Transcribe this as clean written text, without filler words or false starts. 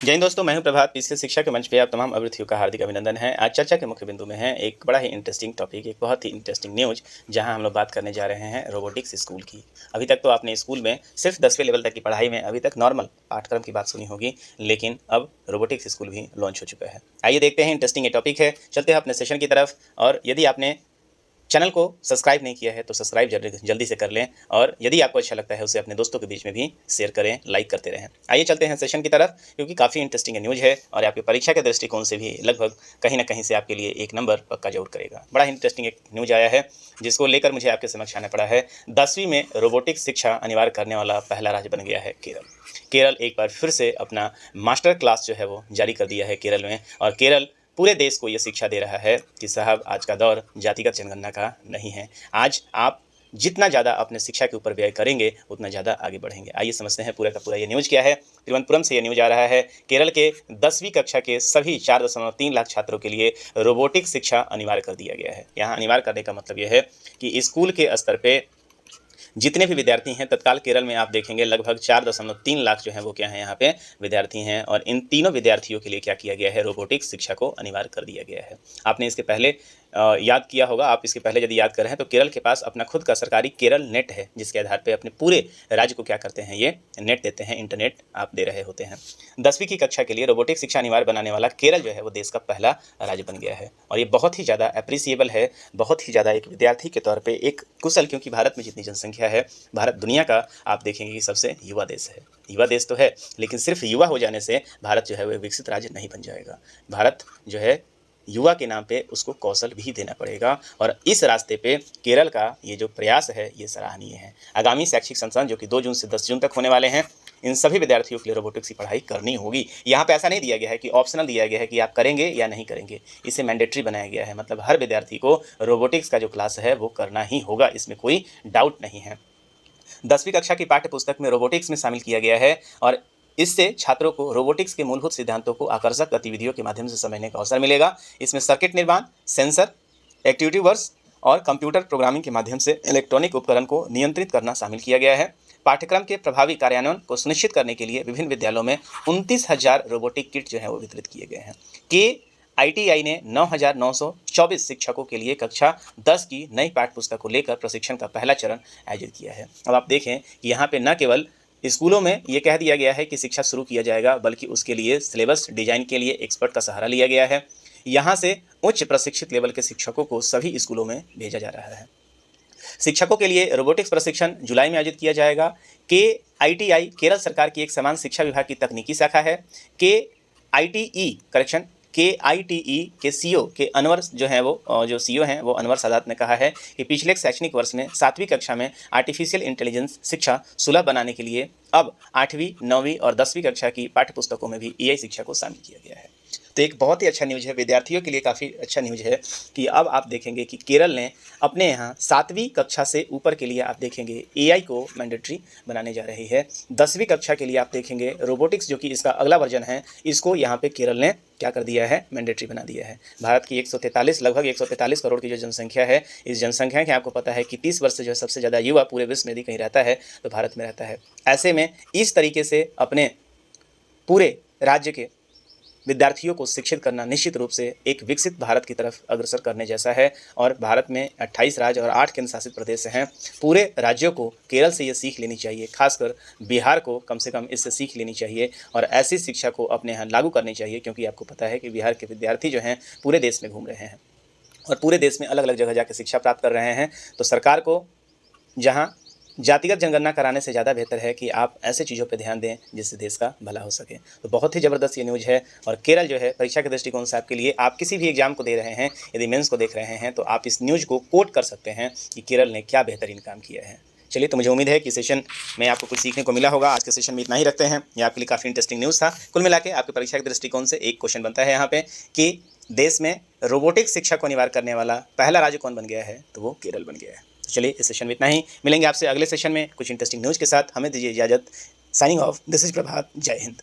जय हिंद दोस्तों, मैं हूं प्रभात। पीसीएल शिक्षा के मंच पे आप तमाम अभ्यर्थियों का हार्दिक अभिनंदन है। आज चर्चा के मुख्य बिंदु में है एक बड़ा ही इंटरेस्टिंग टॉपिक, एक बहुत ही इंटरेस्टिंग न्यूज़, जहां हम लोग बात करने जा रहे हैं रोबोटिक्स स्कूल की। अभी तक तो आपने स्कूल में सिर्फ 10वें लेवल तक की पढ़ाई में अभी तक नॉर्मल पाठ्यक्रम की बात सुनी होगी, लेकिन अब रोबोटिक्स स्कूल भी लॉन्च हो चुका है। आइए देखते हैं, इंटरेस्टिंग ये टॉपिक है। चलते हैं अपने सेशन की तरफ, और यदि आपने चैनल को सब्सक्राइब नहीं किया है तो सब्सक्राइब जल्दी से कर लें, और यदि आपको अच्छा लगता है उसे अपने दोस्तों के बीच में भी शेयर करें, लाइक करते रहें। आइए चलते हैं सेशन की तरफ, क्योंकि काफ़ी इंटरेस्टिंग न्यूज़ है और आपकी परीक्षा के दृष्टिकोण से भी लगभग कहीं ना कहीं से आपके लिए एक नंबर पक्का जरूर करेगा। बड़ा ही इंटरेस्टिंग एक न्यूज़ आया है, जिसको लेकर मुझे आपके समक्ष आना पड़ा है। 10वीं में रोबोटिक्स शिक्षा अनिवार्य करने वाला पहला राज्य बन गया है केरल। केरल एक बार फिर से अपना मास्टर क्लास जो है वो जारी कर दिया है केरल में, और केरल पूरे देश को ये शिक्षा दे रहा है कि साहब, आज का दौर जातिगत जनगणना का नहीं है। आज आप जितना ज़्यादा अपने शिक्षा के ऊपर व्यय करेंगे उतना ज़्यादा आगे बढ़ेंगे। आइए समझते हैं पूरा का पूरा ये न्यूज़ क्या है। तिरुवनंतपुरम से ये न्यूज़ आ रहा है। केरल के 10वीं कक्षा के सभी 4.3 लाख छात्रों के लिए रोबोटिक्स शिक्षा अनिवार्य कर दिया गया है। यहाँ अनिवार्य करने का मतलब ये है कि स्कूल के स्तर पर जितने भी विद्यार्थी हैं, तत्काल केरल में आप देखेंगे लगभग 4.3 लाख जो है वो क्या है यहाँ पे विद्यार्थी हैं, और इन तीनों विद्यार्थियों के लिए क्या किया गया है, रोबोटिक्स शिक्षा को अनिवार्य कर दिया गया है। आपने इसके पहले याद किया होगा, आप इसके पहले यदि याद करें तो केरल के पास अपना खुद का सरकारी केरल नेट है, जिसके आधार पर अपने पूरे राज्य को क्या करते हैं, ये नेट देते हैं, इंटरनेट आप दे रहे होते हैं। 10वीं की कक्षा के लिए रोबोटिक्स शिक्षा अनिवार्य बनाने वाला केरल जो है वो देश का पहला राज्य बन गया है, और ये बहुत ही ज़्यादा अप्रिसिएबल है, बहुत ही ज़्यादा एक विद्यार्थी के तौर पर एक कुशल, क्योंकि भारत में जितनी जनसंख्या है, भारत दुनिया का आप देखेंगे कि सबसे युवा देश है। युवा देश तो है, लेकिन सिर्फ युवा हो जाने से भारत जो है वह विकसित राज्य नहीं बन जाएगा। भारत जो है युवा के नाम पे उसको कौशल भी देना पड़ेगा, और इस रास्ते पे केरल का ये जो प्रयास है ये सराहनीय है। आगामी शैक्षिक संस्थान जो कि 2 जून से 10 जून तक होने वाले हैं, इन सभी विद्यार्थियों के लिए रोबोटिक्स की पढ़ाई करनी होगी। यहाँ पे ऐसा नहीं दिया गया है कि ऑप्शनल दिया गया है कि आप करेंगे या नहीं करेंगे, इसे मैंडेटरी बनाया गया है। मतलब हर विद्यार्थी को रोबोटिक्स का जो क्लास है वो करना ही होगा, इसमें कोई डाउट नहीं है। 10वीं कक्षा की पाठ्य पुस्तक में रोबोटिक्स में शामिल किया गया है, और इससे छात्रों को रोबोटिक्स के मूलभूत सिद्धांतों को आकर्षक गतिविधियों के माध्यम से समझने का अवसर मिलेगा। इसमें सर्किट निर्माण, सेंसर, एक्टिविटी वर्क्स और कंप्यूटर प्रोग्रामिंग के माध्यम से इलेक्ट्रॉनिक उपकरण को नियंत्रित करना शामिल किया गया है। पाठ्यक्रम के प्रभावी कार्यान्वयन को सुनिश्चित करने के लिए विभिन्न विद्यालयों में 29,000 रोबोटिक किट जो है वो वितरित किए गए हैं। आईटीआई ने 9,924 शिक्षकों के लिए कक्षा 10 की नई पाठ्य पुस्तक को लेकर प्रशिक्षण का पहला चरण आयोजित किया है। अब आप देखें कि यहाँ पे न केवल स्कूलों में ये कह दिया गया है कि शिक्षा शुरू किया जाएगा, बल्कि उसके लिए सिलेबस डिजाइन के लिए एक्सपर्ट का सहारा लिया गया है। यहाँ से उच्च प्रशिक्षित लेवल के शिक्षकों को सभी स्कूलों में भेजा जा रहा है। शिक्षकों के लिए रोबोटिक्स प्रशिक्षण जुलाई में आयोजित किया जाएगा। आईटीआई केरल सरकार की एक समान शिक्षा विभाग की तकनीकी शाखा है। KITE के सीईओ के अनवर जो हैं वो जो सीईओ हैं वो अनवर सादात ने कहा है कि पिछले शैक्षणिक वर्ष में 7वीं कक्षा में आर्टिफिशियल इंटेलिजेंस शिक्षा सुलभ बनाने के लिए अब 8वीं, 9वीं और 10वीं कक्षा की पाठ्य पुस्तकों में भी एआई शिक्षा को शामिल किया गया है। तो एक बहुत ही अच्छा न्यूज़ है, विद्यार्थियों के लिए काफ़ी अच्छा न्यूज़ है कि अब आप देखेंगे कि केरल ने अपने यहाँ 7वीं कक्षा से ऊपर के लिए आप देखेंगे एआई को मैंडेटरी बनाने जा रही है। 10वीं कक्षा के लिए आप देखेंगे रोबोटिक्स, जो कि इसका अगला वर्जन है, इसको यहाँ पे केरल ने क्या कर दिया है, मैंडेटरी बना दिया है। भारत की लगभग 143 करोड़ की जो जनसंख्या है, इस जनसंख्या के आपको पता है कि 30 वर्ष से जो है सबसे ज़्यादा युवा पूरे विश्व में यदि कहीं रहता है तो भारत में रहता है। ऐसे में इस तरीके से अपने पूरे राज्य के विद्यार्थियों को शिक्षित करना निश्चित रूप से एक विकसित भारत की तरफ अग्रसर करने जैसा है। और भारत में 28 राज्य और 8 केंद्र शासित प्रदेश हैं। पूरे राज्यों को केरल से ये सीख लेनी चाहिए, खासकर बिहार को कम से कम इससे सीख लेनी चाहिए, और ऐसी शिक्षा को अपने यहाँ लागू करनी चाहिए, क्योंकि आपको पता है कि बिहार के विद्यार्थी जो हैं पूरे देश में घूम रहे हैं और पूरे देश में अलग अलग जगह जाकर शिक्षा प्राप्त कर रहे हैं। तो सरकार को जहाँ जातिगत जनगणना कराने से ज़्यादा बेहतर है कि आप ऐसे चीज़ों पर ध्यान दें जिससे देश का भला हो सके। तो बहुत ही ज़बरदस्त ये न्यूज़ है, और केरल जो है परीक्षा के दृष्टिकोण से आपके लिए, आप किसी भी एग्जाम को दे रहे हैं, यदि मेंस को देख रहे हैं, तो आप इस न्यूज़ को कोट कर सकते हैं कि केरल ने क्या बेहतरीन काम किया है। चलिए, तो मुझे उम्मीद है कि सेशन में आपको कुछ सीखने को मिला होगा। आज के सेशन में इतना ही रखते हैं। ये आपके लिए काफ़ी इंटरेस्टिंग न्यूज़ था। कुल मिला के आपकी परीक्षा के दृष्टिकोण से एक क्वेश्चन बनता है यहाँ पे कि देश में रोबोटिक्स शिक्षा को अनिवार्य करने वाला पहला राज्य कौन बन गया है, तो वो केरल बन गया है। चलिए, इस सेशन में इतना ही। मिलेंगे आपसे अगले सेशन में कुछ इंटरेस्टिंग न्यूज़ के साथ। हमें दीजिए इजाज़त। साइनिंग ऑफ, दिस इज प्रभात। जय हिंद।